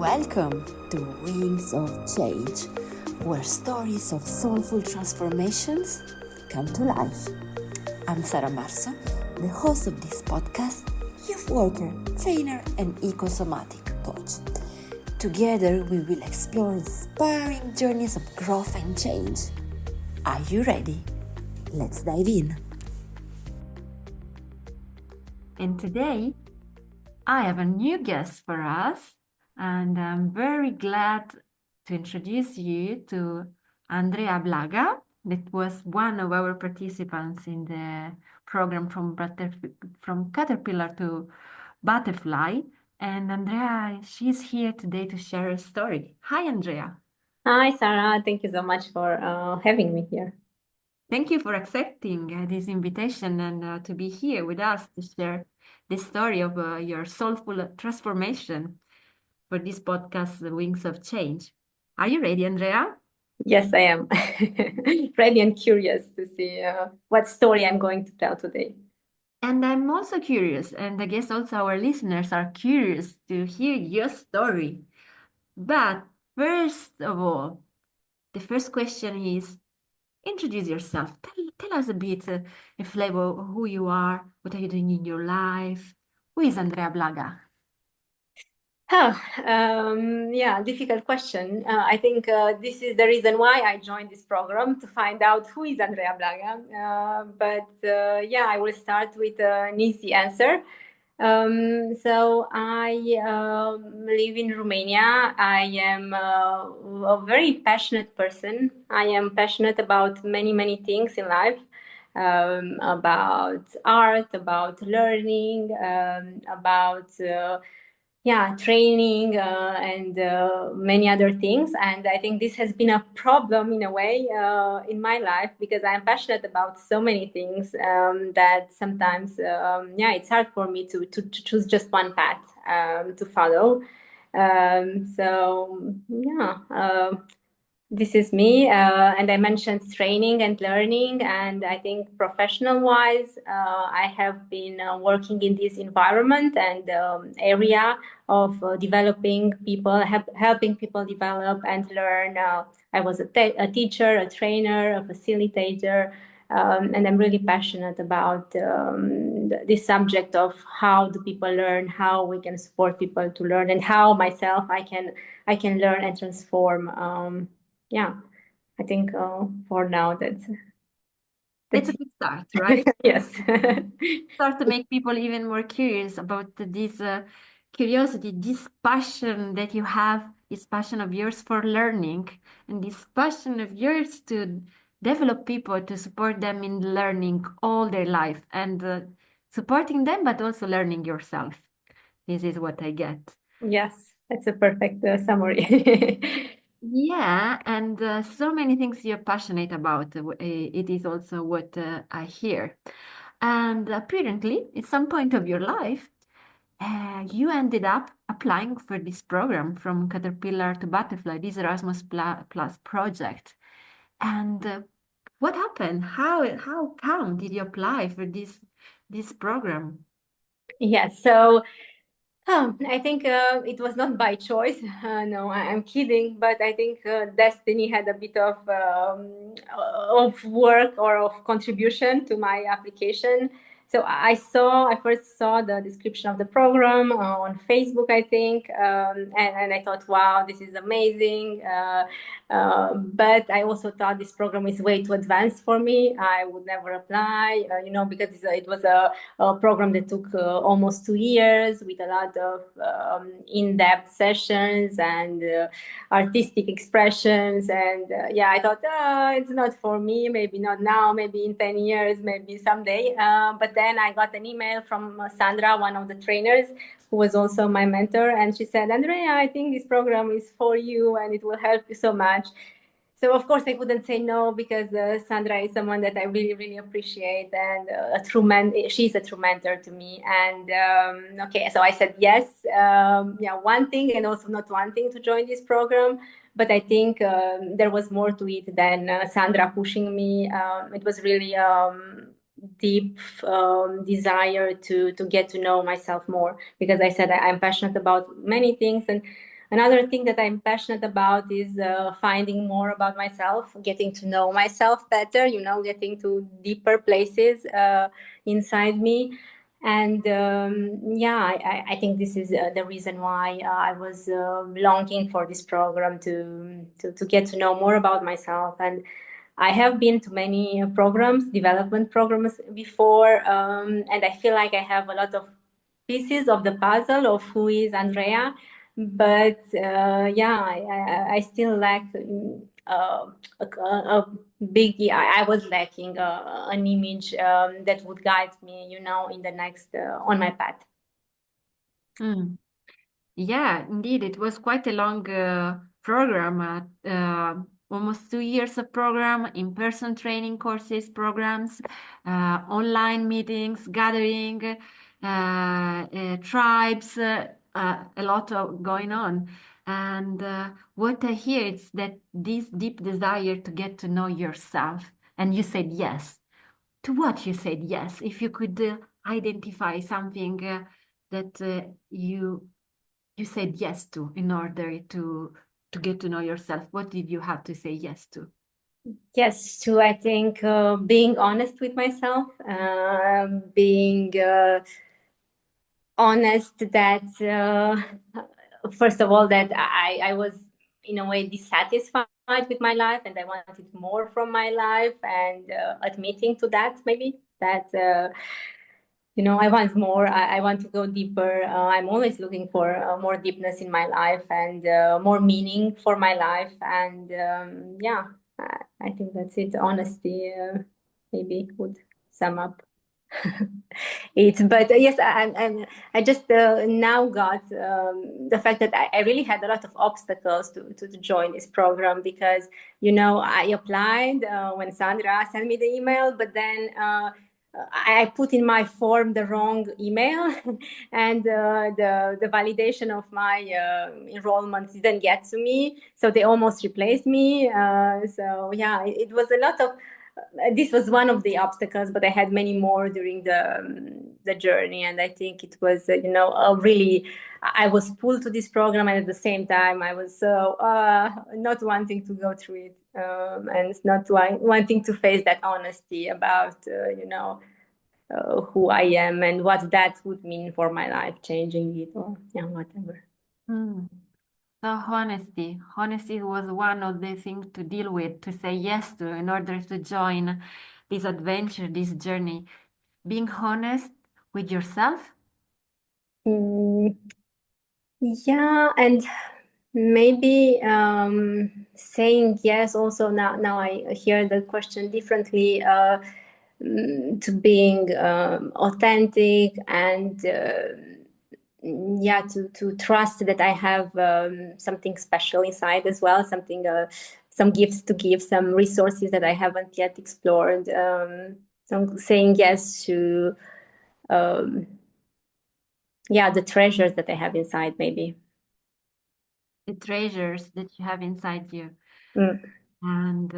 Welcome to Wings of Change, where stories of soulful transformations come to life. I'm Sara Marzo, the host of this podcast, youth worker, trainer, and ecosomatic coach. Together, we will explore inspiring journeys of growth and change. Are you ready? Let's dive in. And today, I have a new guest for us, and I'm very glad to introduce you to Andrea Blaga. That was one of our participants in the program from Caterpillar to Butterfly. And Andrea, she's here today to share a story. Hi, Andrea. Hi, Sarah. Thank you so much for having me here. Thank you for accepting this invitation and to be here with us to share the story of your soulful transformation for this podcast, The Wings of Change. Are you ready, Andrea? Yes, I am. Ready and curious to see what story I'm going to tell today. And I'm also curious, and I guess also our listeners are curious to hear your story. But first of all, the first question is introduce yourself. Tell us a bit, a flavor of who you are, what are you doing in your life. Who is Andrea Blaga? Oh, yeah, difficult question. I think this is the reason why I joined this program to find out who is Andrea Blaga. But yeah, I will start with an easy answer. So I live in Romania. I am a very passionate person. I am passionate about many things in life. About art, about learning, about yeah, training and many other things. And I think this has been a problem in a way in my life because I'm passionate about so many things that sometimes yeah, it's hard for me to choose just one path to follow. So yeah, this is me, and I mentioned training and learning, and I think professional wise, I have been working in this environment and area of developing people, helping people develop and learn. I was a teacher, a trainer, a facilitator, and I'm really passionate about this subject of how do people learn, how we can support people to learn, and how myself I can learn and transform. Yeah, I think for now It's that's a good start, right? yes. Start to make people even more curious about this curiosity, this passion that you have, this passion of yours for learning, and this passion of yours to develop people, to support them in learning all their life and supporting them, but also learning yourself. This is what I get. Yes, that's a perfect summary. Yeah, and so many things you're passionate about. It is also what I hear. And apparently, at some point of your life, you ended up applying for this program from Caterpillar to Butterfly, this Erasmus Plus project. And what happened? How come did you apply for this program? Yes, so I think it was not by choice. No, I'm kidding. But I think destiny had a bit of work or of contribution to my application. So I first saw the description of the program on Facebook, I think, and I thought, wow, this is amazing. But I also thought this program is way too advanced for me. I would never apply, because it was a program that took almost 2 years with a lot of in-depth sessions and artistic expressions. And yeah, I thought, it's not for me. Maybe not now, maybe in 10 years, maybe someday. But then I got an email from Sandra, one of the trainers, who was also my mentor. And she said, Andrea, I think this program is for you and it will help you so much. So of course I couldn't say no because Sandra is someone that I really appreciate and she's a true mentor to me. And okay, so I said yes. Yeah, one thing and also not wanting to join this program, but I think there was more to it than Sandra pushing me. It was really deep desire to get to know myself more because I said I'm passionate about many things and Another thing that I'm passionate about is finding more about myself, getting to know myself better, getting to deeper places inside me. And yeah, I think this is the reason why I was longing for this program to get to know more about myself. And I have been to many programs, development programs before, and I feel like I have a lot of pieces of the puzzle of who is Andrea. But yeah, I still lack a big. I was lacking an image that would guide me, in the next on my path. Mm. Yeah, indeed, it was quite a long program, almost 2 years of program, in-person training courses, programs, online meetings, gathering, tribes, a lot of going on. And what I hear is that this deep desire to get to know yourself, and you said yes. To what you said yes? If you could identify something that you said yes to in order to get to know yourself, what did you have to say yes to? Yes, to I think being honest with myself, being honest that first of all that I was in a way dissatisfied with my life and I wanted more from my life, and admitting to that, maybe that I want more. I want to go deeper. I'm always looking for more deepness in my life and more meaning for my life. And yeah, I think that's it. Honesty maybe would sum up it. But yes, I just now got the fact that I really had a lot of obstacles to join this program, because I applied when Sandra sent me the email, but then I put in my form the wrong email, and the validation of my enrollment didn't get to me, so they almost replaced me. So yeah, it was a lot of. This was one of the obstacles, but I had many more during the journey, and I think it was a really. I was pulled to this program, and at the same time, I was so not wanting to go through it, and not wanting to face that honesty about who I am and what that would mean for my life, changing it or yeah, whatever. Hmm. So honesty was one of the things to deal with, to say yes to in order to join this adventure, this journey. Being honest with yourself. Mm, yeah, and maybe saying yes also. Now I hear the question differently, to being authentic, and yeah, to trust that I have something special inside as well, something some gifts to give, some resources that I haven't yet explored. So saying yes to um, yeah, the treasures that I have inside, maybe. The treasures that you have inside you. Mm. And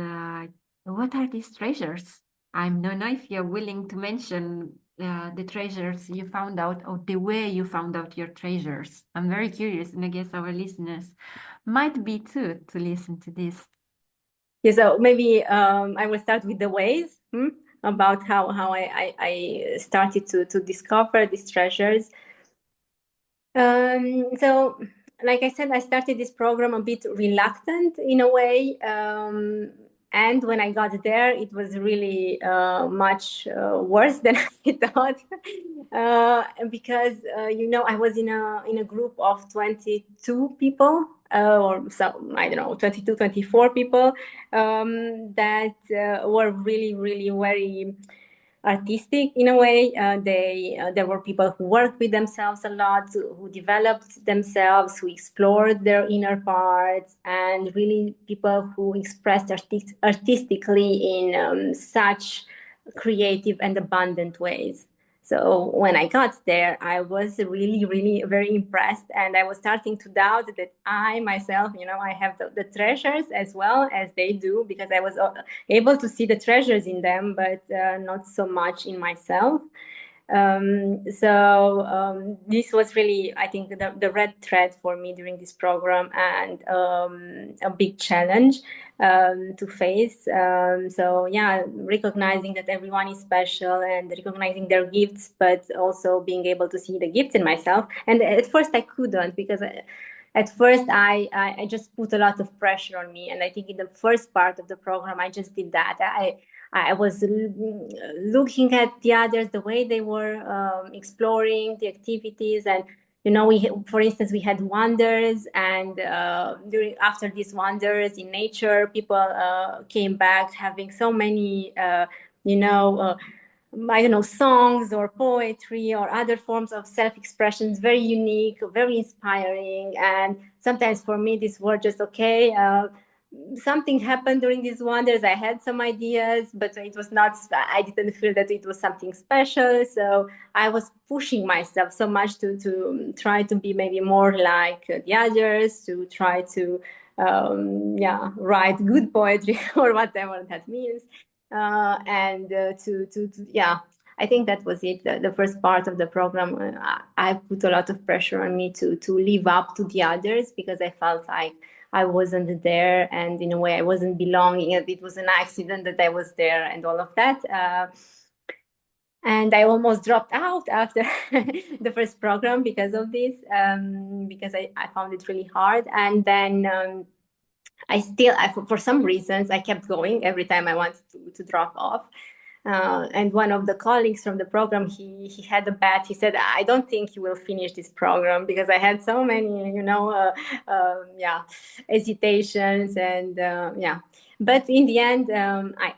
what are these treasures? I don't know if you're willing to mention the treasures you found out or the way you found out your treasures. I'm very curious, and I guess our listeners might be too to listen to this. Yeah, so maybe I will start with the ways, about how I started to discover these treasures. So, like I said, I started this program a bit reluctant in a way. And when I got there, it was really much worse than I thought. Because I was in a group of 22 people, or so I don't know, 22, 24 people, that were really, really very artistic in a way. They There were people who worked with themselves a lot, who developed themselves, who explored their inner parts, and really people who expressed artistically in such creative and abundant ways. So when I got there, I was really, really very impressed, and I was starting to doubt that I myself, I have the treasures as well as they do, because I was able to see the treasures in them, but not so much in myself. This was really, I think, the red thread for me during this program, and a big challenge to face. So yeah, recognizing that everyone is special and recognizing their gifts, but also being able to see the gifts in myself. And at first I couldn't, because at first I just put a lot of pressure on me. And I think in the first part of the program, I just did that. I was looking at the others, the way they were exploring the activities. And for instance, we had wonders, and after these wonders in nature, people came back having so many you know uh, I don't know, songs or poetry or other forms of self-expressions, very unique, very inspiring. And sometimes for me, these were just okay. Something happened during these wonders. I had some ideas, but it was not, I didn't feel that it was something special. So I was pushing myself so much to try to be maybe more like the others, to try to, write good poetry or whatever that means. And to yeah, I think that was it. The first part of the program, I put a lot of pressure on me to live up to the others, because I felt like I wasn't there, and in a way I wasn't belonging, and it was an accident that I was there, and all of that. And I almost dropped out after the first program because of this, because I found it really hard. And then for some reasons, I kept going every time I wanted to drop off. And one of the colleagues from the program, he had a bet. He said, "I don't think you will finish this program," because I had so many, hesitations, and yeah. But in the end,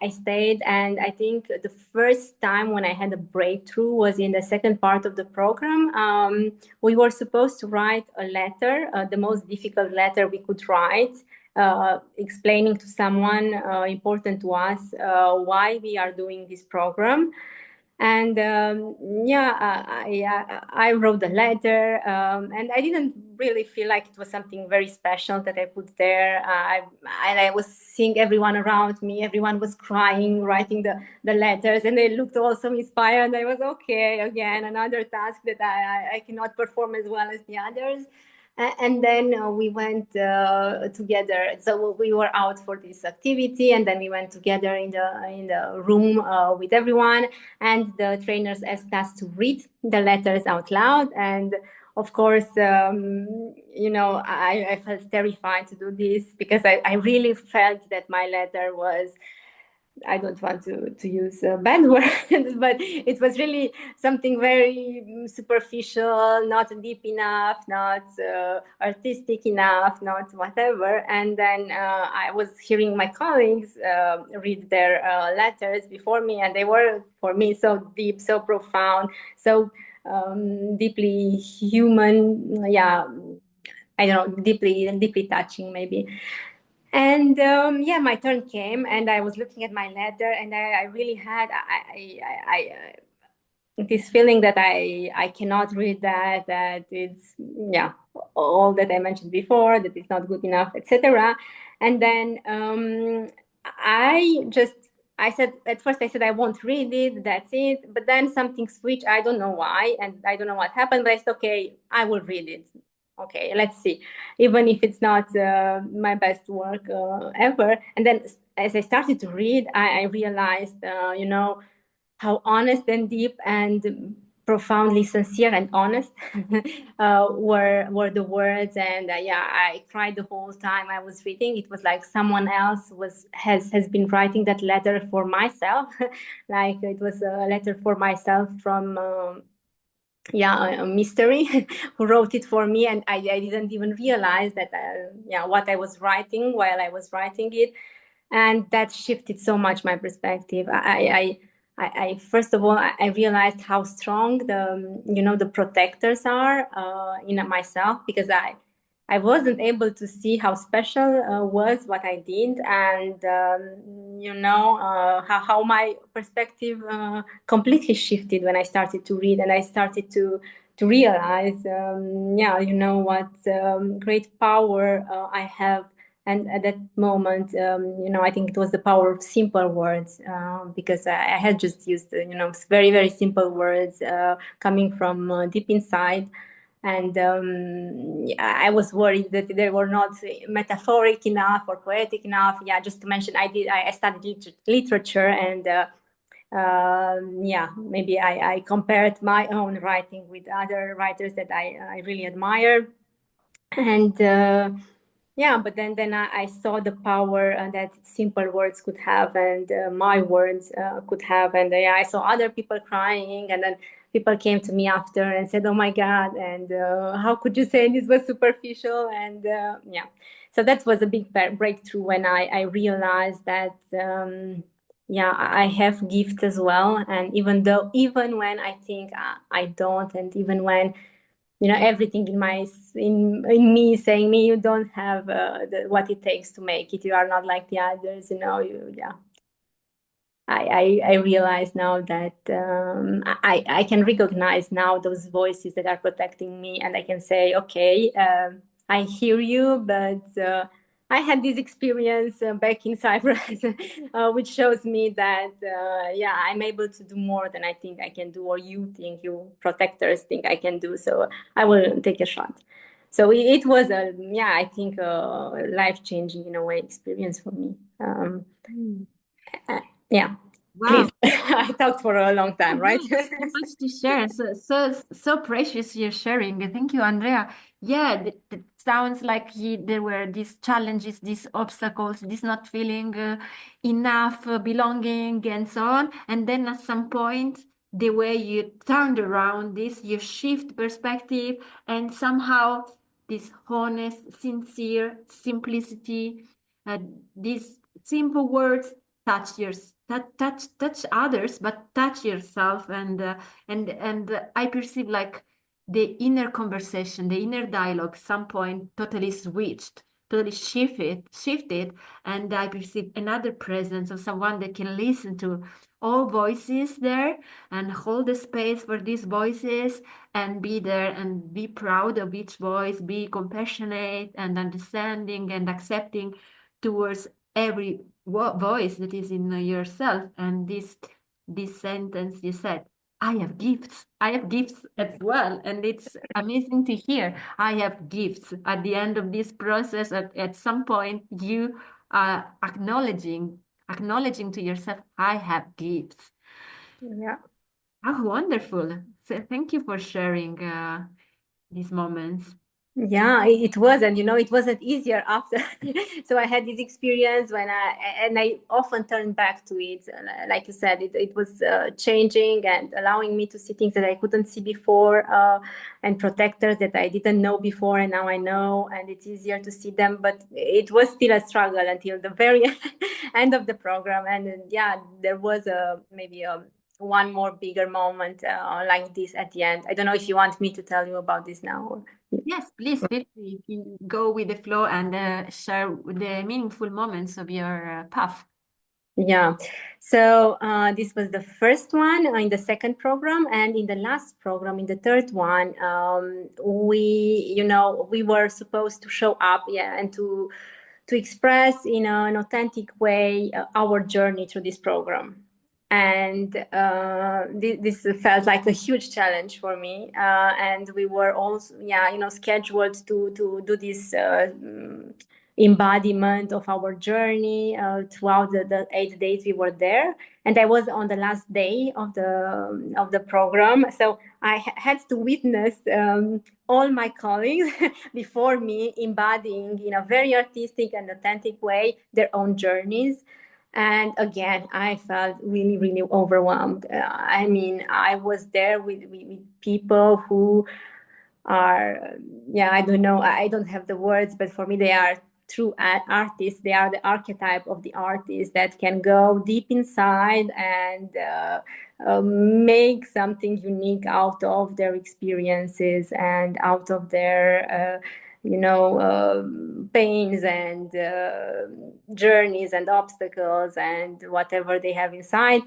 I stayed, and I think the first time when I had a breakthrough was in the second part of the program. We were supposed to write a letter, the most difficult letter we could write, explaining to someone important to us why we are doing this program. And I wrote the letter, and I didn't really feel like it was something very special that I put there. And I was seeing everyone around me, everyone was crying, writing the letters, and they looked also inspired. And I was, okay, again, another task that I cannot perform as well as the others. And then we went together. So we were out for this activity, and then we went together in the room with everyone. And the trainers asked us to read the letters out loud. And of course, I felt terrified to do this, because I really felt that my letter was, I don't want to use bad words, but it was really something very superficial, not deep enough, not artistic enough, not whatever. And then I was hearing my colleagues read their letters before me, and they were, for me, so deep, so profound, so deeply human. Yeah, I don't know, deeply touching, maybe. And yeah, my turn came, and I was looking at my letter, and I really had this feeling that I cannot read that it's, yeah, all that I mentioned before, that it's not good enough, etc. And then I just I said, at first I said I won't read it, that's it. But then something switched. I don't know why, and I don't know what happened. But I said, okay, I will read it. Okay, let's see, even if it's not my best work ever. And then as I started to read, I realized, how honest and deep and profoundly sincere and honest were the words. And yeah, I cried the whole time I was reading. It was like someone else has been writing that letter for myself. Like it was a letter for myself from a mystery who wrote it for me. And I didn't even realize that what I was writing while I was writing it. And that shifted so much my perspective. I first of all, I realized how strong the protectors are in myself, because I wasn't able to see how special was what I did. And how my perspective completely shifted when I started to read, and I started to realize what great power I have, And at that moment, I think it was the power of simple words, because I had just used, very, very simple words coming from deep inside. And yeah, I was worried that they were not metaphoric enough or poetic enough. Yeah, just to mention, I studied literature, and yeah, maybe I compared my own writing with other writers that I really admire. And yeah, but then I saw the power that simple words could have, and my words could have. And yeah, I saw other people crying, and then people came to me after and said, "Oh my God!" And how could you say this was superficial? And yeah, so that was a big breakthrough when I realized that. Yeah, I have gifts as well, and even when I think I don't, and even when everything in me saying me you don't have what it takes to make it, you are not like the others, yeah, I realize now that I can recognize now those voices that are protecting me, and I can say, okay, I hear you, but I had this experience back in Cyprus, which shows me that yeah, I'm able to do more than I think I can do, or you protectors think I can do. So I will take a shot. So it was a, yeah, I think a life changing in a way experience for me. Mm. Yeah, please. Wow. I talked for a long Oh, time, right? no, so much to share. So precious you're sharing. Thank you, Andrea. Yeah, it sounds like there were these challenges, these obstacles, this not feeling enough belonging, and so on. And then at some point, the way you turned around this, you shift perspective, and somehow this honest, sincere simplicity, uh, these simple words touch your touch others, but touch yourself. And I perceive like the inner conversation, the inner dialogue some point totally switched, totally shifted. And I perceive another presence of someone that can listen to all voices there and hold the space for these voices and be there and be proud of each voice, be compassionate and understanding and accepting towards every voice that is in yourself. And this sentence you said, I have gifts as well. And it's amazing to hear, I have gifts. At the end of this process, at some point, you are acknowledging to yourself, I have gifts. Yeah. How wonderful. So thank you for sharing these moments. Yeah, it was, and it wasn't easier after. So I had this experience and I often turn back to it. Like you said, it was changing and allowing me to see things that I couldn't see before, and protectors that I didn't know before, and now I know, and it's easier to see them. But it was still a struggle until the very end of the program. And yeah, there was maybe one more bigger moment like this at the end. I don't know if you want me to tell you about this now. Yes, please feel free. You go with the flow and share the meaningful moments of your path. Yeah. So this was the first one in the second program, and in the last program, in the third one, we were supposed to show up, yeah, and to express in an authentic way our journey through this program. And this felt like a huge challenge for me. And we were also, yeah, scheduled to do this embodiment of our journey throughout the 8 days we were there. And I was on the last day of the program, so I had to witness all my colleagues before me embodying in a very artistic and authentic way their own journeys. And again, I felt really, really overwhelmed. I mean, I was there with people who are, yeah, I don't know, I don't have the words, but for me they are true artists. They are the archetype of the artist that can go deep inside and make something unique out of their experiences and out of their pains and journeys and obstacles and whatever they have inside.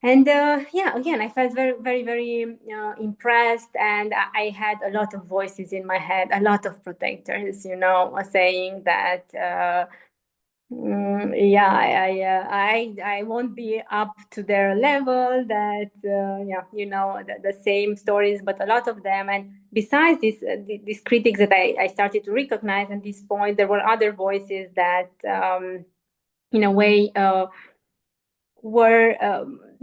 And yeah, again, I felt very, very, very impressed, and I had a lot of voices in my head, a lot of protectors, saying that yeah, I won't be up to their level. That yeah, the same stories, but a lot of them. And besides these critics that I started to recognize at this point, there were other voices that, in a way, were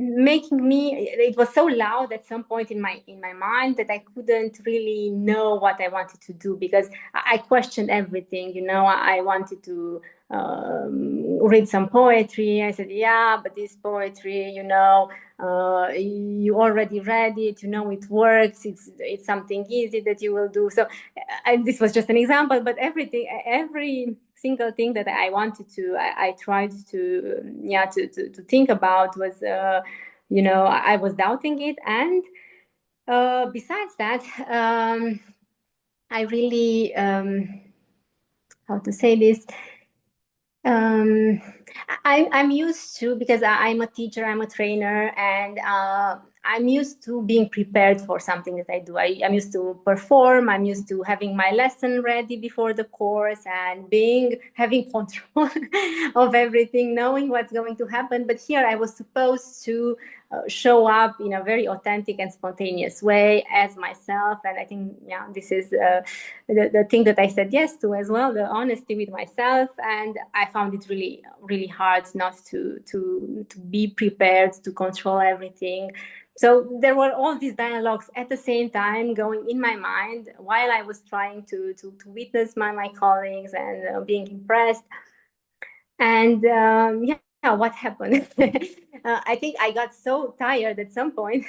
making me. It was so loud at some point in my mind that I couldn't really know what I wanted to do, because I questioned everything. I wanted to read some poetry. I said, yeah, but this poetry, you already read it, it works, it's something easy that you will do. So this was just an example, but every single thing that I wanted to, I tried to, yeah, to think about was, I was doubting it. And besides that, I really, how to say this, um, I'm used to, because I'm a teacher, I'm a trainer, and I'm used to being prepared for something that I do. I'm used to perform. I'm used to having my lesson ready before the course and having control of everything, knowing what's going to happen. But here I was supposed to show up in a very authentic and spontaneous way as myself. And I think, yeah, this is the thing that I said yes to as well, the honesty with myself. And I found it really, really hard not to be prepared to control everything. So there were all these dialogues at the same time going in my mind while I was trying to witness my colleagues and being impressed. And yeah, what happened? I think I got so tired at some point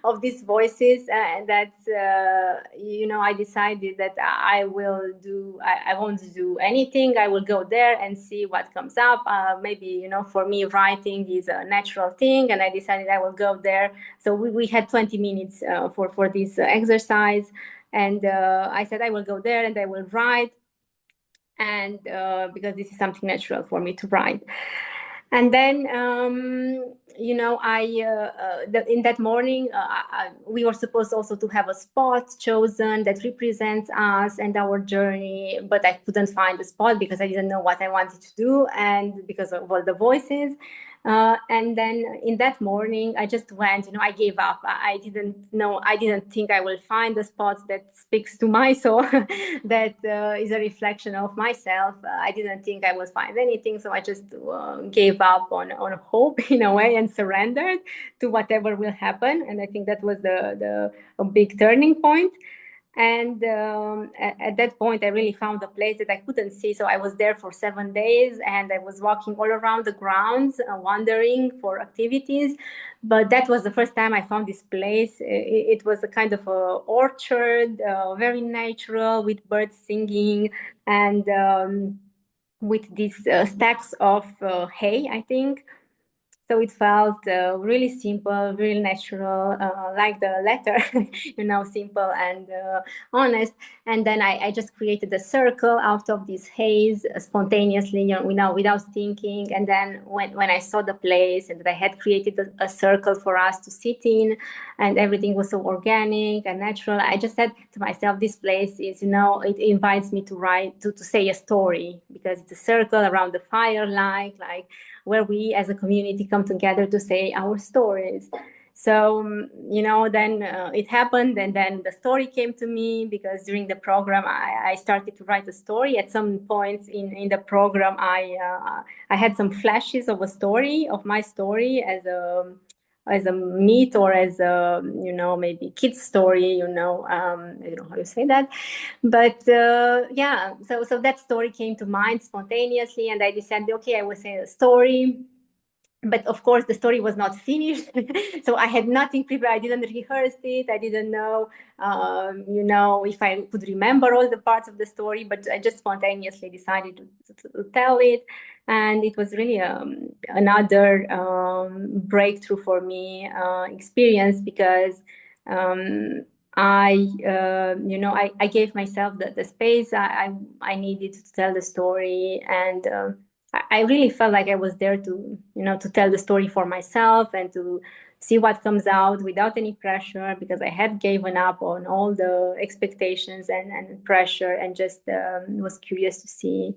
of these voices that I decided that I won't do anything. I will go there and see what comes up. Maybe for me, writing is a natural thing, and I decided I will go there. So we had 20 minutes for this exercise, and I said I will go there and I will write, and because this is something natural for me to write. And then in that morning, we were supposed also to have a spot chosen that represents us and our journey, but I couldn't find the spot because I didn't know what I wanted to do, and because of all the voices. And then in that morning, I just went, I gave up. I didn't know, I didn't think I will find a spot that speaks to my soul, that is a reflection of myself. I didn't think I would find anything. So I just gave up on hope in a way, and surrendered to whatever will happen. And I think that was a big turning point. And at that point, I really found a place that I couldn't see. So I was there for 7 days, and I was walking all around the grounds, wandering for activities. But that was the first time I found this place. It was a kind of a orchard, very natural, with birds singing, and with these stacks of hay, I think. So it felt really simple, really natural, like the letter, simple and honest. And then I just created a circle out of this haze spontaneously, without thinking. And then when I saw the place and that I had created a circle for us to sit in, and everything was so organic and natural, I just said to myself, this place is, it invites me to write, to say a story, because it's a circle around the fire, like where we as a community come together to say our stories. So, then it happened, and then the story came to me, because during the program, I started to write a story. At some points in the program, I had some flashes of a story, of my story, as a myth, or as a, maybe kid's story, I don't know how you say that. But yeah, so that story came to mind spontaneously, and I decided, okay, I will say a story. But of course, the story was not finished, so I had nothing prepared. I didn't rehearse it. I didn't know, if I could remember all the parts of the story. But I just spontaneously decided to tell it, and it was really another breakthrough for me experience, because I gave myself the space I needed to tell the story. And I really felt like I was there to, to tell the story for myself and to see what comes out without any pressure, because I had given up on all the expectations and pressure, and just was curious to see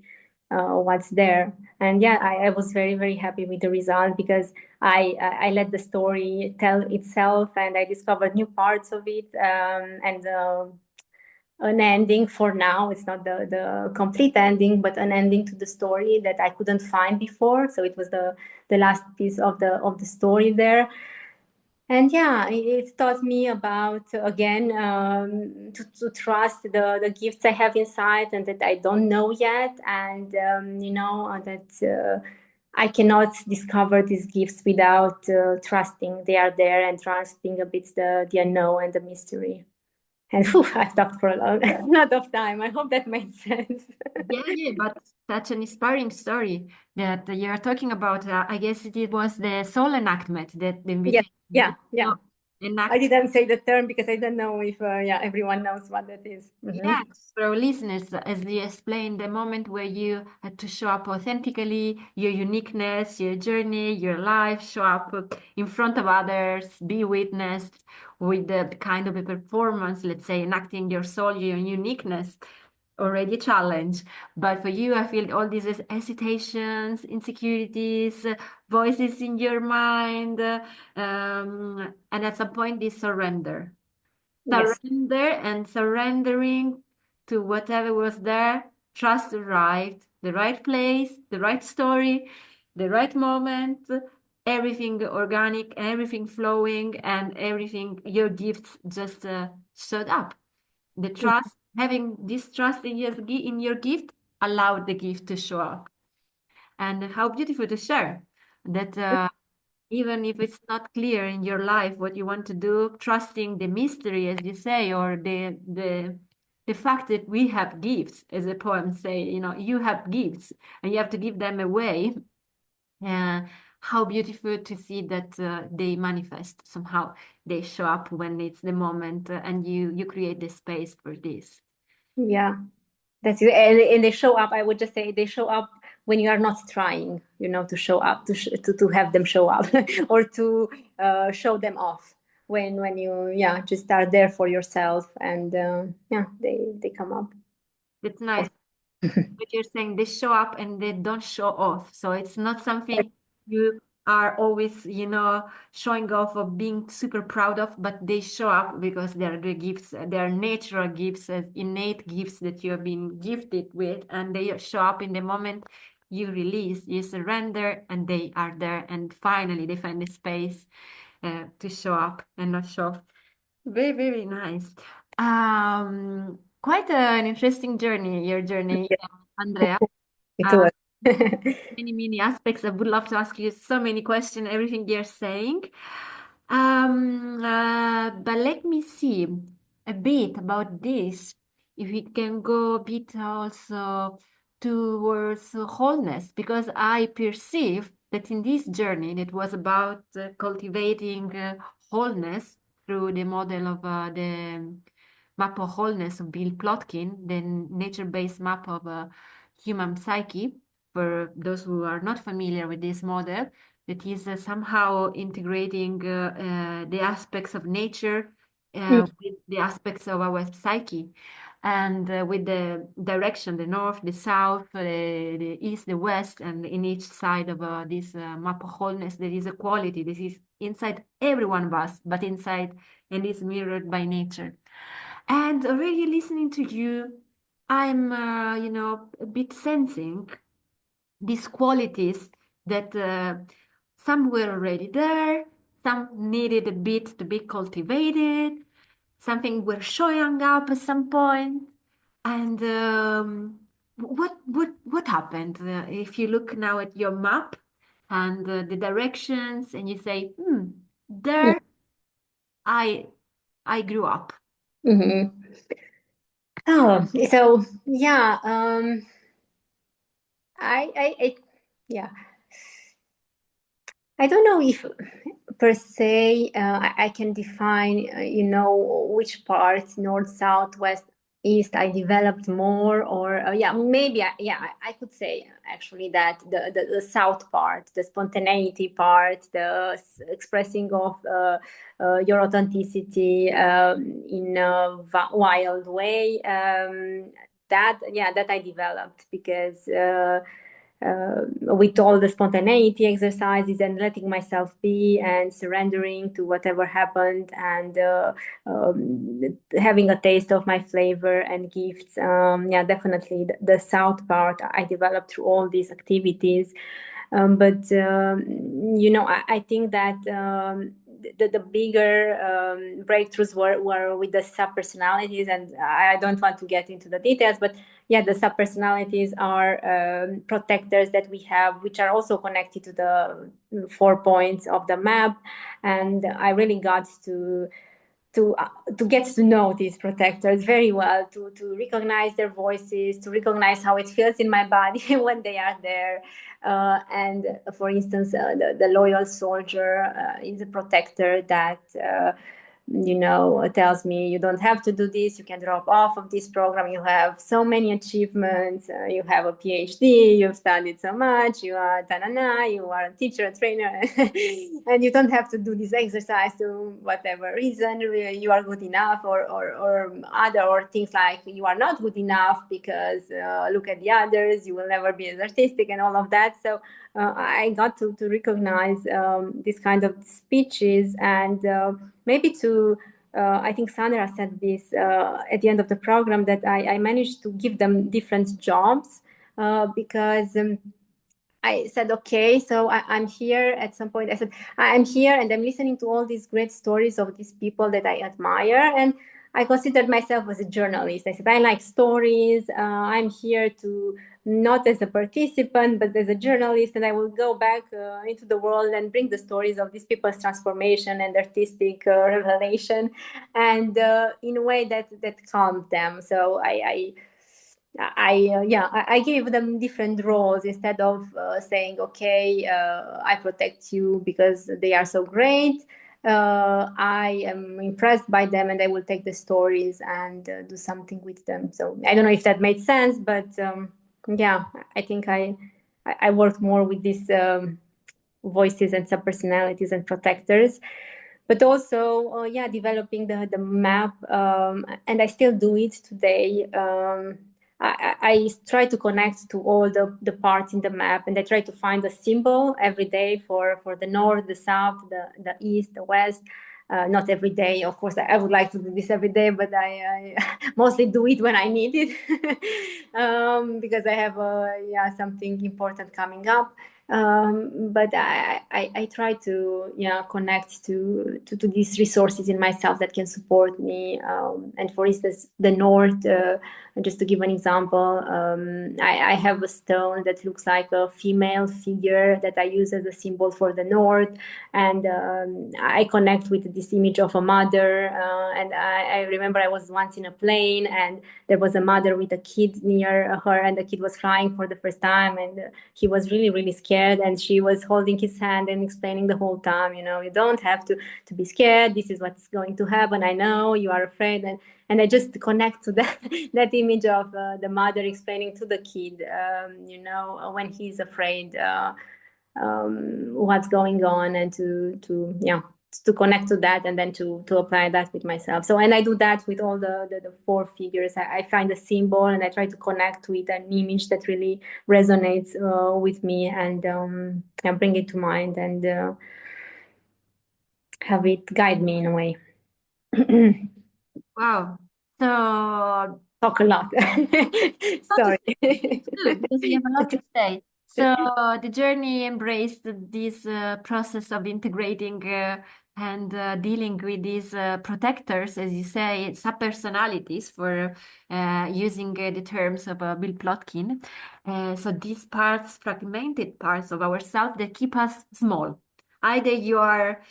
what's there. And yeah, I was very, very happy with the result, because I let the story tell itself, and I discovered new parts of it, and an ending for now. It's not the complete ending, but an ending to the story that I couldn't find before. So it was the last piece of the story there. And yeah, it taught me about, again, to trust the gifts I have inside and that I don't know yet, and that I cannot discover these gifts without trusting they are there, and trusting a bit the unknown and the mystery. And whew, I've talked for a long, lot of time. I hope that made sense. Yeah, yeah, but such an inspiring story that you're talking about. I guess it was the soul enactment, that the Yes, invitation yeah, that yeah. you I enact. didn't say the term because I don't know if yeah, everyone knows what that is. Mm-hmm. Yes, for our listeners, as you explained, the moment where you had to show up authentically, your uniqueness, your journey, your life, show up in front of others, be witnessed with the kind of a performance, let's say, enacting your soul, your uniqueness, already a challenge. But for you, I feel all these hesitations, insecurities, voices in your mind, and at some point, this surrender Yes. surrender and surrendering to whatever was there. Trust arrived, the right place, the right story, the right moment, everything organic, everything flowing, and everything, your gifts just showed up. The trust, having this trust in your gift, allowed the gift to show up. And how beautiful to share that even if it's not clear in your life what you want to do, trusting the mystery, as you say, or the fact that we have gifts, as the poem say, you have gifts and you have to give them away. Uh, how beautiful to see that they manifest somehow. They show up when it's the moment, and you create the space for this. Yeah. That's it. And they show up. I would just say they show up when you are not trying, to show up, to have them show up, or to show them off. When you, yeah, just are there for yourself, and yeah, they come up. It's nice. But you're saying they show up and they don't show off. So it's not something you are always, showing off or being super proud of, but they show up because they're the gifts, they're natural gifts, innate gifts that you have been gifted with, and they show up in the moment you release, you surrender, and they are there. And finally, they find the space to show up and not show off. Very, very nice. Quite an interesting journey, your journey, Yeah, Andrea. it Uh, was. many, many aspects. I would love to ask you so many questions, everything you're saying. But let me see a bit about this. If we can go a bit also towards wholeness, because I perceive that in this journey that was about cultivating wholeness through the model of the map of wholeness of Bill Plotkin, the nature-based map of human psyche. For those who are not familiar with this model, that is somehow integrating the aspects of nature with the aspects of our psyche, and with the direction, the north, the south, the east, the west, and in each side of this map of wholeness, there is a quality. This is inside every one of us, but inside and is mirrored by nature. And already listening to you, I'm, a bit sensing these qualities that some were already there, some needed a bit to be cultivated, something were showing up at some point. And what happened? If you look now at your map and the directions, and you say, there I I grew up. Mm-hmm. Oh, so yeah, I yeah, I don't know if per se I can define, which part, north, south, west. East I developed more, or yeah, maybe I could say actually that the South part, the spontaneity part, the expressing of your authenticity in a wild way, that I developed because with all the spontaneity exercises and letting myself be and surrendering to whatever happened, and having a taste of my flavor and gifts. Yeah, definitely the South part I developed through all these activities. But I think that the bigger breakthroughs were with the sub personalities, and I don't want to get into the details, but yeah, the sub personalities are protectors that we have, which are also connected to the 4 points of the map, and I really got to get to know these protectors very well, to recognize their voices, to recognize how it feels in my body when they are there. And for instance, the loyal soldier is a protector that tells me you don't have to do this, you can drop off of this program, you have so many achievements, you have a PhD, you've studied so much, you are tanana, you are a teacher, a trainer, and you don't have to do this exercise to whatever reason you are good enough, or other, or things like you are not good enough because look at the others, you will never be as artistic and all of that. So I got to recognize this kind of speeches, and maybe I think Sandra said this at the end of the program, that I managed to give them different jobs because I said, okay, so I'm here. At some point, I said, I'm here and I'm listening to all these great stories of these people that I admire. And I considered myself as a journalist. I said, I like stories. I'm here to not as a participant, but as a journalist. And I will go back into the world and bring the stories of these people's transformation and artistic revelation, and in a way that calmed them. So I gave them different roles instead of saying, okay, I protect you because they are so great. I am impressed by them, and I will take the stories and do something with them. So I don't know if that made sense, but yeah, I think I worked more with these voices and sub personalities and protectors, but also yeah, developing the map, and I still do it today. I try to connect to all the parts in the map, and I try to find a symbol every day for the north, the south, the east, the west. Not every day, of course. I would like to do this every day, but I mostly do it when I need it because I have yeah, something important coming up. But I try to, yeah, connect to these resources in myself that can support me. And for instance, the north, just to give an example, I have a stone that looks like a female figure that I use as a symbol for the north, and I connect with this image of a mother. And I remember I was once in a plane, and there was a mother with a kid near her, and the kid was crying for the first time, and he was really, really scared, and she was holding his hand and explaining the whole time, you don't have to be scared, this is what's going to happen, I know you are afraid. And I just connect to that that image of the mother explaining to the kid, when he's afraid, what's going on, and to yeah, to connect to that, and then to apply that with myself. So, and I do that with all the four figures. I find a symbol and I try to connect with an image that really resonates with me, and bring it to mind, and have it guide me in a way. Wow. So Talk a lot. not to Sorry. say, it's good because you have a lot to say. So the journey embraced this process of integrating and dealing with these protectors, as you say, subpersonalities, for using the terms of Bill Plotkin. So these parts, fragmented parts of ourselves that keep us small. Either you are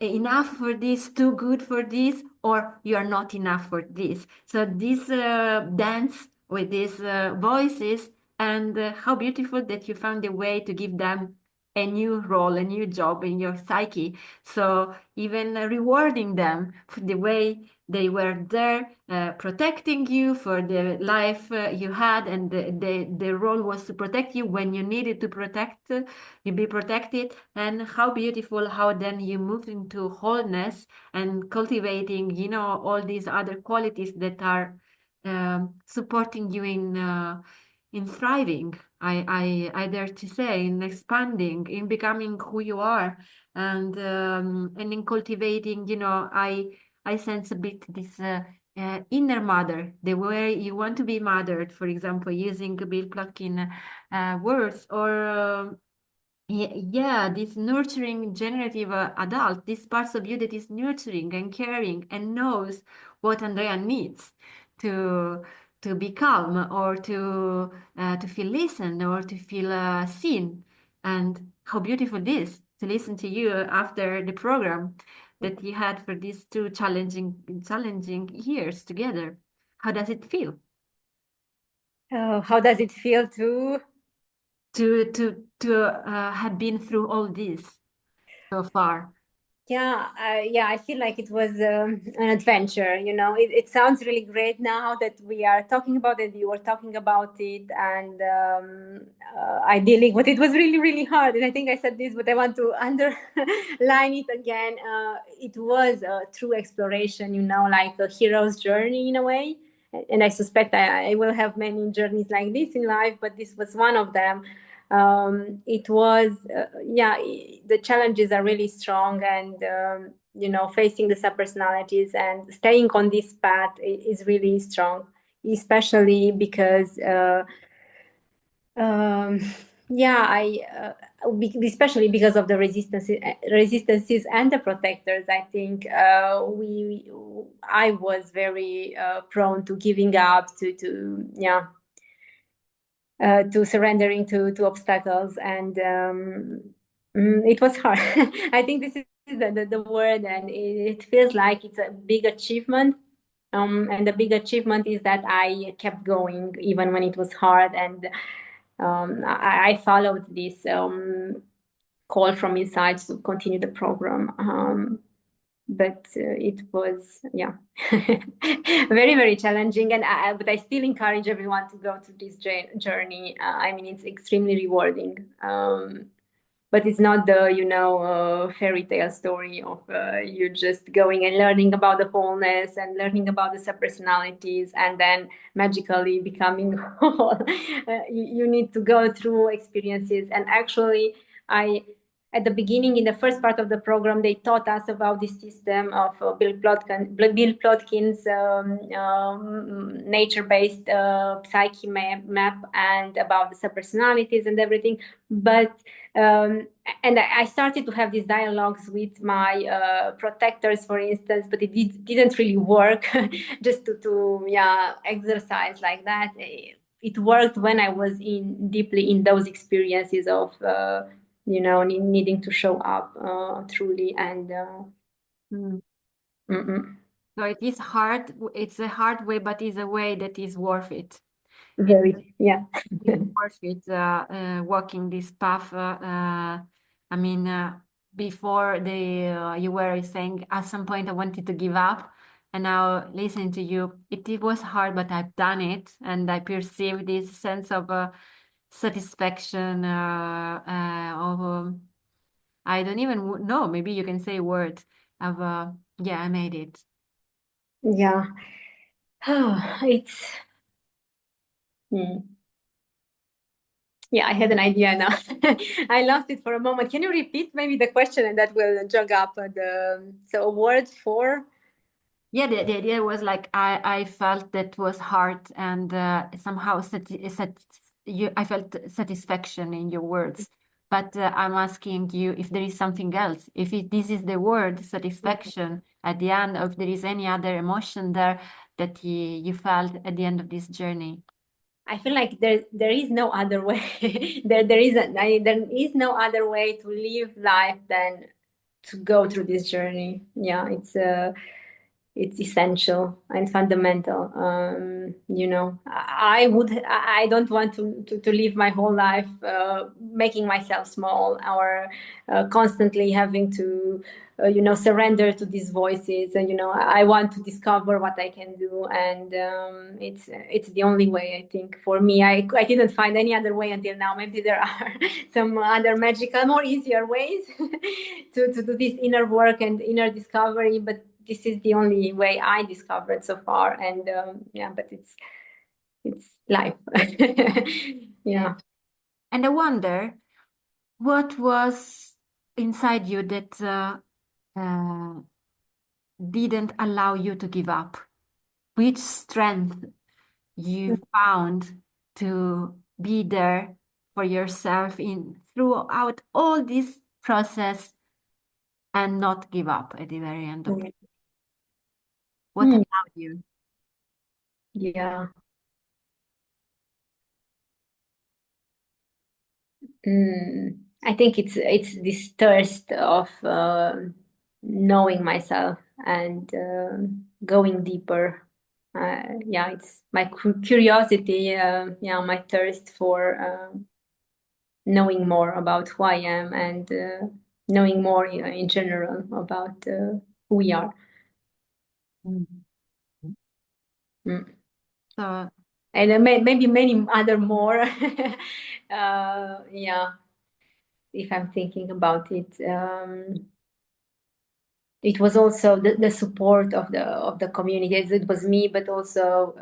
enough for this, too good for this, or you are not enough for this. So this dance with these voices, and how beautiful that you found a way to give them a new role, a new job in your psyche. So even rewarding them for the way they were there, protecting you for the life you had, and the role was to protect you when you needed to protect, you be protected. And how beautiful how then you moved into wholeness and cultivating, all these other qualities that are supporting you in thriving. I dare to say, in expanding, in becoming who you are, and in cultivating. I sense a bit this inner mother, the way you want to be mothered. For example, using Bill Plotkin words, or yeah, this nurturing generative adult, this parts of you that is nurturing and caring and knows what Andrea needs to to be calm, or to feel listened, or to feel seen. And how beautiful it is to listen to you after the program that you had for these two challenging years together. How does it feel Oh, how does it feel to? to have been through all this so far? Yeah, I feel like it was an adventure. It sounds really great now that we are talking about it. You were talking about it, and ideally, but it was really, really hard. And I think I said this, but I want to underline it again. It was a true exploration. Like a hero's journey in a way. And I suspect I will have many journeys like this in life, but this was one of them. It was yeah, the challenges are really strong, and facing the sub personalities and staying on this path is really strong, especially because um, yeah, especially because of the resistances and the protectors. I think I was very prone to giving up, to yeah, to surrendering to obstacles, and it was hard. I think this is the word, and it feels like it's a big achievement. And the big achievement is that I kept going even when it was hard, and I followed this call from inside to continue the program. But it was, yeah, very, very challenging. And but I still encourage everyone to go through this journey. I mean, it's extremely rewarding. But it's not the fairy tale story of you just going and learning about the wholeness and learning about the subpersonalities and then magically becoming whole. You need to go through experiences. And actually, I at the beginning, in the first part of the program, they taught us about this system of Bill Plotkin's nature-based psyche map, and about the subpersonalities and everything. But and I started to have these dialogues with my protectors, for instance, but didn't really work. Just to yeah, exercise like that. It worked when I was deeply in those experiences of needing to show up truly, and Mm. mm-mm, So it is hard. It's a hard way, but it's a way that is worth it. It very, yeah. is worth it, walking this path. I mean, before you were saying at some point I wanted to give up, and now listening to you, it was hard, but I've done it, and I perceive this sense of satisfaction, of I don't even know. Maybe you can say a word of yeah, I made it. Yeah. It's hmm. Yeah, I had an idea now. I lost it for a moment. Can you repeat maybe the question, and that will jog up so awards for? Yeah, the idea was like I felt that was hard, and somehow I felt satisfaction in your words. But I'm asking you if there is something else, if this is the word satisfaction at the end, or if there is any other emotion there that you felt at the end of this journey. I feel like there is no other way. There is no other way to live life than to go through this journey. Yeah, it's it's essential and fundamental. I don't want to live my whole life making myself small, or constantly having to surrender to these voices. And I want to discover what I can do, and it's the only way, I think, for me. I didn't find any other way until now. Maybe there are some other magical, more easier ways to do this inner work and inner discovery, but this is the only way I discovered so far. And but it's life. Yeah. And I wonder what was inside you that uh, didn't allow you to give up? Which strength you found to be there for yourself in throughout all this process and not give up at the very end of it? What Hmm. allowed you? Yeah. I think it's this thirst of knowing myself and going deeper. Yeah, it's my curiosity. Yeah, my thirst for knowing more about who I am, and knowing more, in general, about who we are. Mm. Mm. So, And maybe many other more. Yeah, if I'm thinking about it. It was also the support of the community. It was me, but also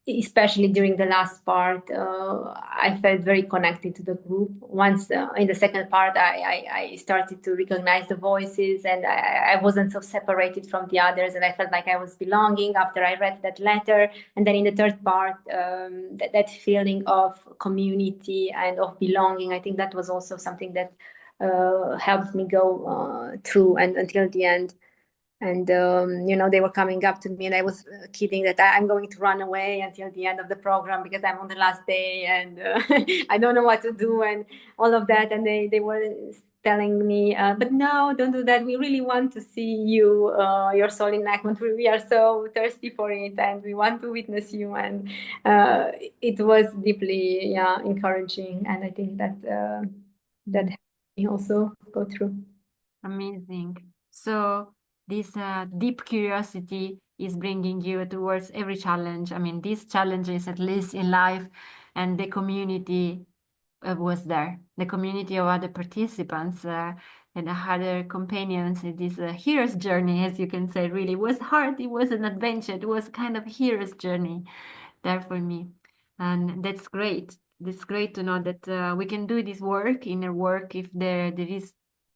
especially during the last part, I felt very connected to the group. Once in the second part, I started to recognize the voices, and I wasn't so separated from the others, and I felt like I was belonging after I read that letter. And then in the third part, that feeling of community and of belonging, I think that was also something that helped me go through and until the end. And they were coming up to me, and I was kidding that I'm going to run away until the end of the program because I'm on the last day, and I don't know what to do, and all of that. And they were telling me, but no, don't do that. We really want to see you, your soul enlightenment. We are so thirsty for it, and we want to witness you. And it was deeply, yeah, encouraging. And I think that that mm, helped me also go through. amazing. So, this deep curiosity is bringing you towards every challenge. I mean, these challenges, at least in life, and the community was there. The community of other participants and other companions in this hero's journey, as you can say, really was hard. It was an adventure. It was kind of hero's journey there for me. And that's great. It's great to know that we can do this work, inner work, if there is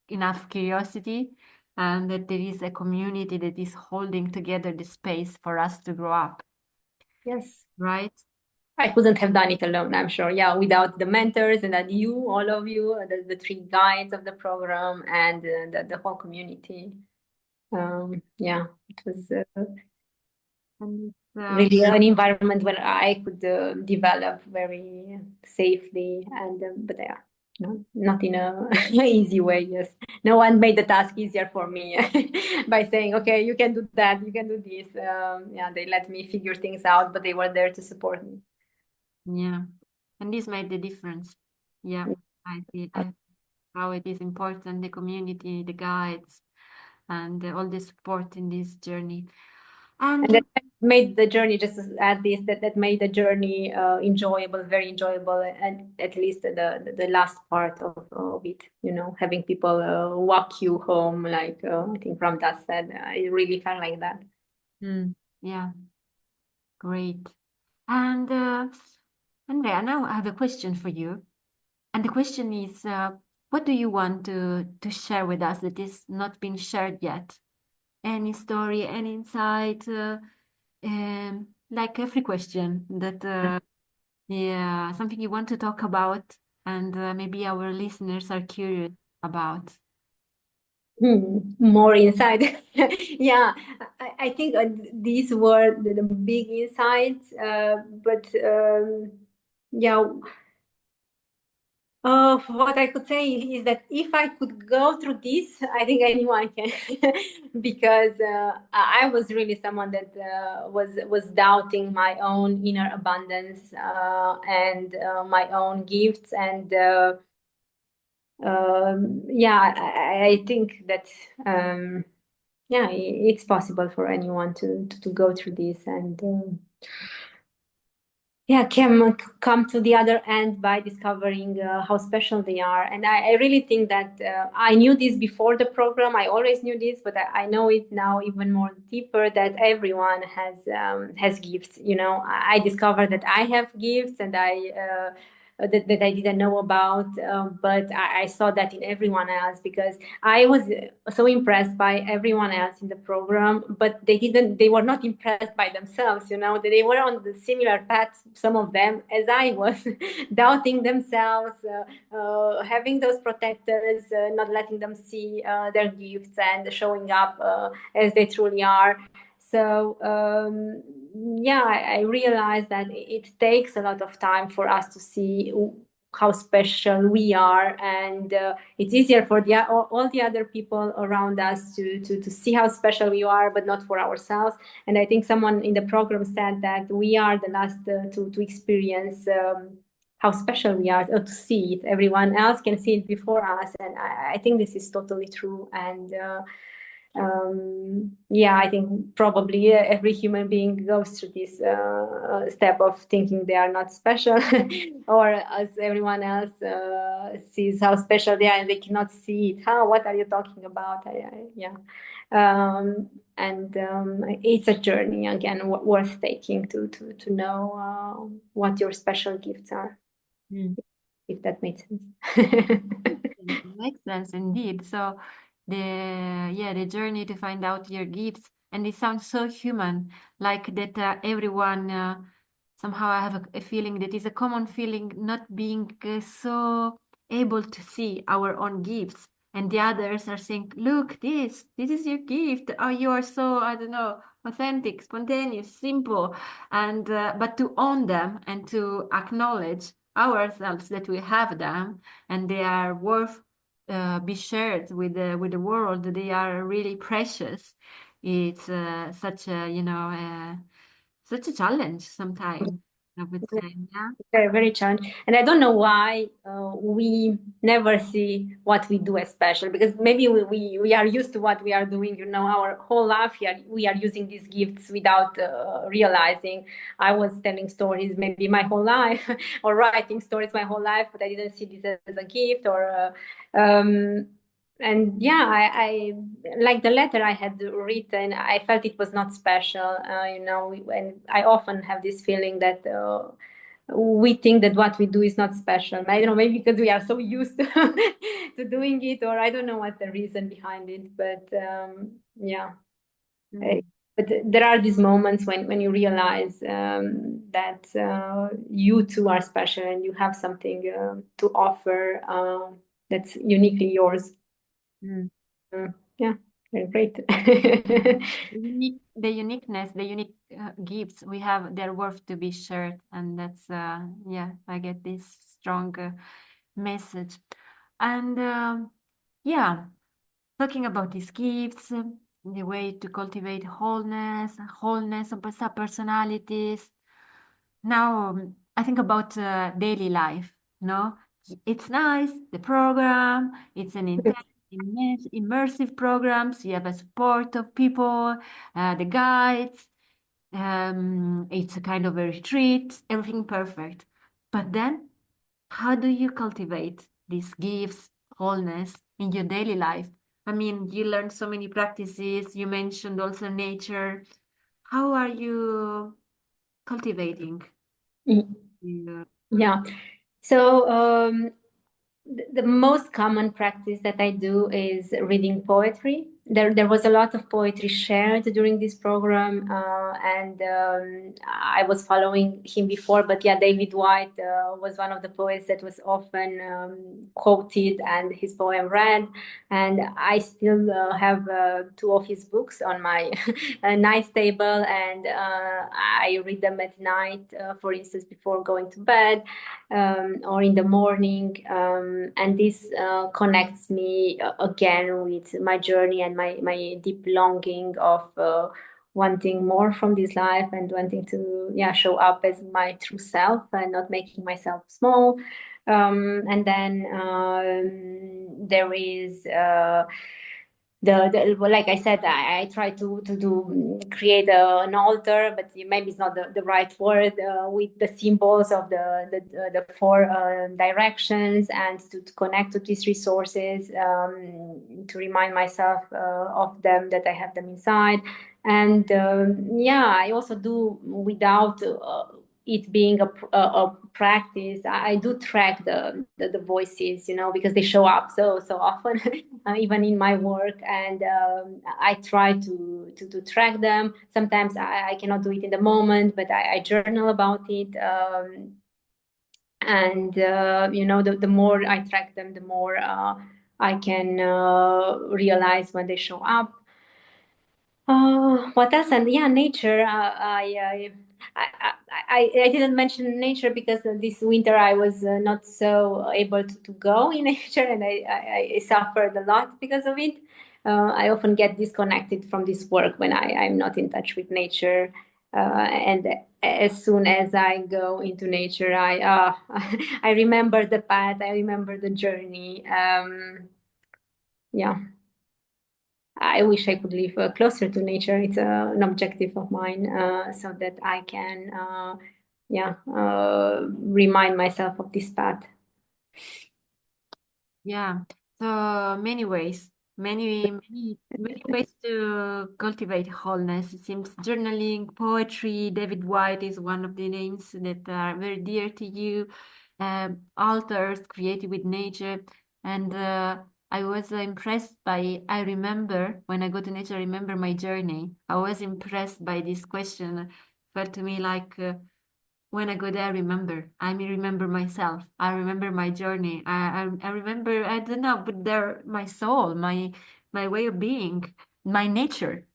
enough curiosity and that there is a community that is holding together the space for us to grow up, Yes. right? I couldn't have done it alone, I'm sure. Yeah, without the mentors and that you, all of you, the three guides of the program, and the whole community. Yeah, it was And really an environment where I could develop very safely, and but yeah, no, not in a easy way. Yes, no one made the task easier for me by saying, "Okay, you can do that, you can do this." Yeah, they let me figure things out, but they were there to support me. yeah, and this made the difference. Yeah, I see how it is important, the community, the guides, and all the support in this journey. And And that made the journey, just to add this, that made the journey enjoyable, very enjoyable, and at least the last part of it, having people walk you home, like I think Ramdas said, it really felt like that. yeah, great. And Andrea, now I have a question for you. And the question is, what do you want to share with us that is not been shared yet? Any story, any insight, like every question that, yeah, something you want to talk about, and maybe our listeners are curious about. More inside. Yeah, I think these were the big insights, but yeah, What I could say is that if I could go through this, I think anyone can, because I was really someone that was doubting my own inner abundance and my own gifts, and yeah, I think that yeah, it's possible for anyone to go through this and. Yeah, can come to the other end by discovering how special they are. And I really think that I knew this before the program. I always knew this, but I know it now even more deeper that everyone has gifts. You know, I discovered that I have gifts, and that I didn't know about, but I saw that in everyone else because I was so impressed by everyone else in the program, but they were not impressed by themselves, you know, they were on the similar path, some of them, as I was, doubting themselves, having those protectors, not letting them see their gifts and showing up as they truly are. So yeah, I realized that it takes a lot of time for us to see how special we are, and it's easier for all the other people around us to see how special we are, but not for ourselves. And I think someone in the program said that we are the last to experience how special we are, or to see it. Everyone else can see it before us, and I think this is totally true. And yeah, I think probably every human being goes through this step of thinking they are not special, or as everyone else sees how special they are, and they cannot see it. How? What are you talking about? Yeah, and it's a journey again worth taking to know what your special gifts are, Mm. if that makes sense. Makes sense indeed. So the journey to find out your gifts, and it sounds so human, like that everyone somehow I have a feeling that is a common feeling, not being so able to see our own gifts, and the others are saying, "Look, this is your gift. Oh, you are so, I don't know, authentic, spontaneous, simple," and but to own them and to acknowledge ourselves that we have them and they are worth be shared with the world. They are really precious. It's such a such a challenge sometimes. I would say, yeah. Very, very challenging. And I don't know why we never see what we do as special, because maybe we are used to what we are doing, you know, our whole life we are using these gifts without realizing. I was telling stories maybe my whole life or writing stories my whole life, but I didn't see this as a gift or and yeah, I like the letter I had written. I felt it was not special, you know, and I often have this feeling that we think that what we do is not special. I don't know, maybe because we are so used to doing it, or I don't know what the reason behind it. But yeah, Uh, Mm. but there are these moments when you realize that you too are special and you have something to offer that's uniquely yours. Mm. Yeah, very great. The uniqueness, the unique gifts we have, they're worth to be shared, and that's yeah, I get this strong message. And yeah, talking about these gifts, the way to cultivate wholeness of personalities. Now, I think about daily life. No, it's nice, the program, it's an intense, immersive programs. You have a support of people, the guides. It's a kind of a retreat, everything perfect. But then, how do you cultivate these gifts, wholeness in your daily life? I mean, you learned so many practices. You mentioned also nature. How are you cultivating your Yeah. So the most common practice that I do is reading poetry. there was a lot of poetry shared during this program, and I was following him before, but yeah, David White was one of the poets that was often quoted and his poem read, and I still have two of his books on my night table, and I read them at night, for instance, before going to bed, or in the morning. And this connects me again with my journey and my deep longing of wanting more from this life and wanting to, yeah, show up as my true self and not making myself small. And then there is the like I said, I try to do create an altar, but maybe it's not the right word, with the symbols of the four directions, and to connect to these resources, to remind myself of them, that I have them inside. And yeah, I also do without it being a practice. I do track the voices, because they show up so often, even in my work, and I try to track them. Sometimes I cannot do it in the moment, but I journal about it. And the more I track them, the more I can realize when they show up. What else? And yeah, nature. I didn't mention nature because this winter I was not so able to go in nature, and I suffered a lot because of it. I often get disconnected from this work when I'm not in touch with nature. And as soon as I go into nature, I remember the path, I remember the journey. Yeah. I wish I could live closer to nature. It's an objective of mine, so that I can, yeah, remind myself of this path. Yeah, so many ways, many ways to cultivate wholeness. It seems journaling, poetry, David White is one of the names that are very dear to you. Altars created with nature, and I was impressed by. I remember when I go to nature, I remember my journey. I was impressed by this question. Felt to me like. When I go there, I remember. I mean, remember myself. I remember my journey. I remember. I don't know, but there, my soul, my way of being, my nature.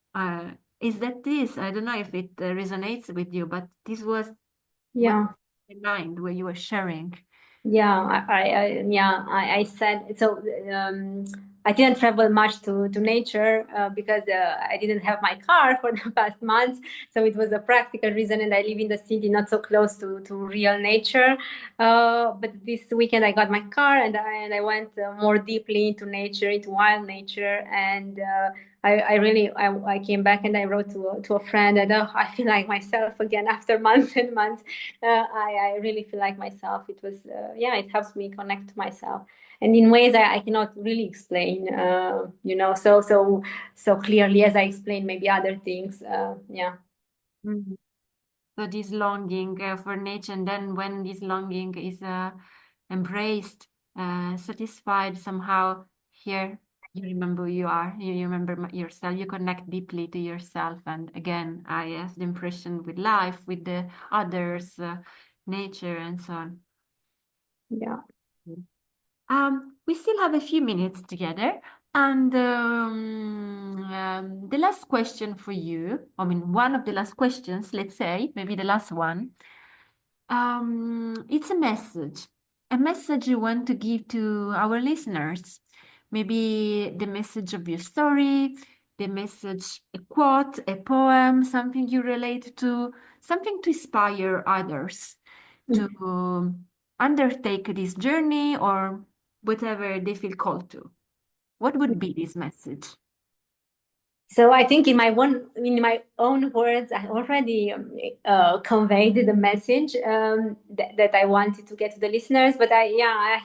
Is that this? I don't know if it resonates with you, but this was what Yeah. in mind where you were sharing. Yeah, I said so. I didn't travel much to nature because I didn't have my car for the past months. So it was a practical reason, and I live in the city, not so close to real nature. But this weekend I got my car, and I went more deeply into nature, into wild nature, and I really I came back and I wrote to a friend, and I feel like myself again after months and months. I really feel like myself. It was, yeah, it helps me connect to myself, and in ways I cannot really explain, so clearly as I explain maybe other things. Yeah. Mhm. So this longing for nature, and then when this longing is embraced, satisfied somehow, here you remember who you are, you remember yourself, you connect deeply to yourself. And again, I have the impression with life, with the others, nature, and so on. Yeah. We still have a few minutes together. And the last question for you, I mean, one of the last questions, let's say, maybe the last one. It's a message you want to give to our listeners. Maybe the message of your story, the message, a quote, a poem, something you relate to, something to inspire others to undertake this journey or whatever they feel called to. What would be this message? So I think in my own words, I already conveyed the message that I wanted to get to the listeners. But I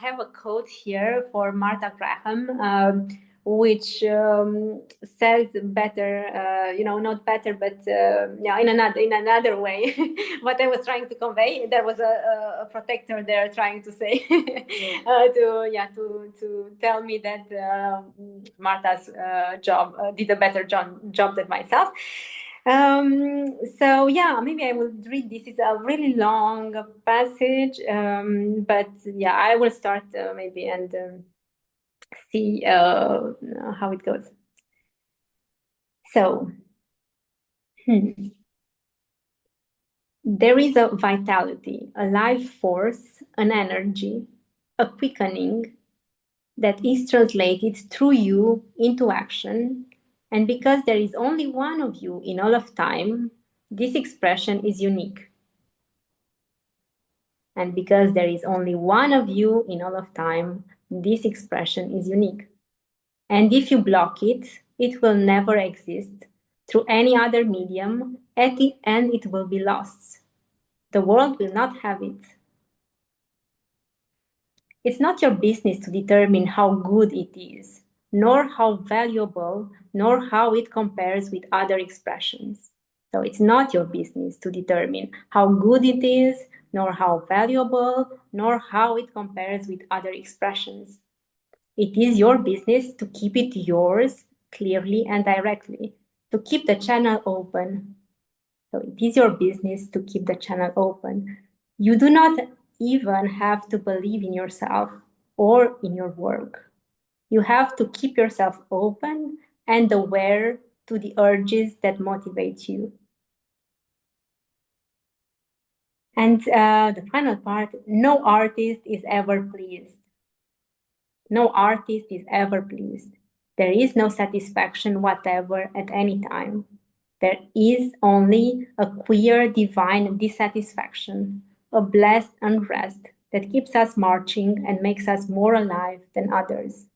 have a quote here for Martha Graham, which says better, not better, but in another way. What I was trying to convey, there was a protector there trying to say to tell me that Martha's job did a better job than myself. So yeah, maybe I will read this. It's a really long passage, but yeah, I will start maybe and see how it goes. So, there is a vitality, a life force, an energy, a quickening that is translated through you into action. And because there is only one of you in all of time, this expression is unique. And because there is only one of you in all of time, this expression is unique. And if you block it, it will never exist through any other medium. At the end, it will be lost. The world will not have it. It's not your business to determine how good it is, nor how valuable, nor how it compares with other expressions. So it's not your business to determine how good it is, nor how valuable, nor how it compares with other expressions. It is your business to keep it yours clearly and directly, to keep the channel open. So it is your business to keep the channel open. You do not even have to believe in yourself or in your work. You have to keep yourself open and aware to the urges that motivate you. And the final part, no artist is ever pleased. No artist is ever pleased. There is no satisfaction whatever at any time. There is only a queer divine dissatisfaction, a blessed unrest that keeps us marching and makes us more alive than others.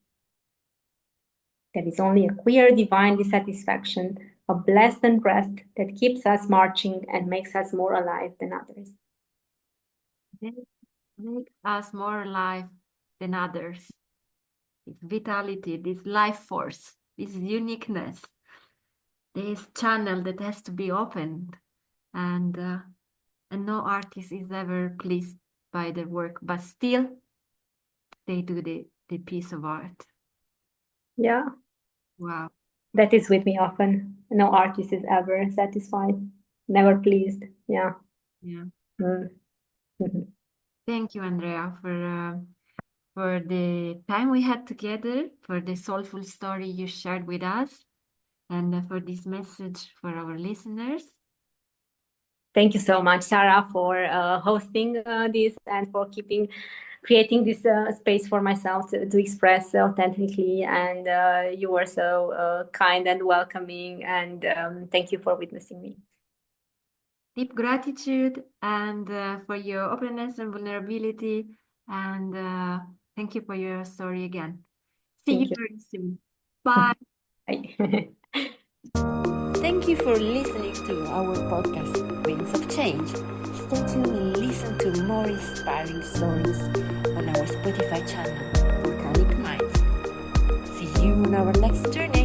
There is only a queer divine dissatisfaction, a blessed unrest that keeps us marching and makes us more alive than others. It makes us more alive than others. This vitality, this life force, this uniqueness, this channel that has to be opened, and no artist is ever pleased by their work, but still they do the piece of art. Yeah. Wow. That is with me often. No artist is ever satisfied, never pleased. Yeah. Yeah. Mm-hmm. Thank you, Andrea, for the time we had together, for the soulful story you shared with us, and for this message for our listeners. Thank you so much, Sara, for hosting this and for creating this space for myself to express authentically. And you were so kind and welcoming. And thank you for witnessing me. Deep gratitude and for your openness and vulnerability. And thank you for your story again. See you very soon. Bye. Bye. Thank you for listening to our podcast, Winds of Change. Stay tuned and listen to more inspiring stories on our Spotify channel, Volcanic Minds. See you on our next journey.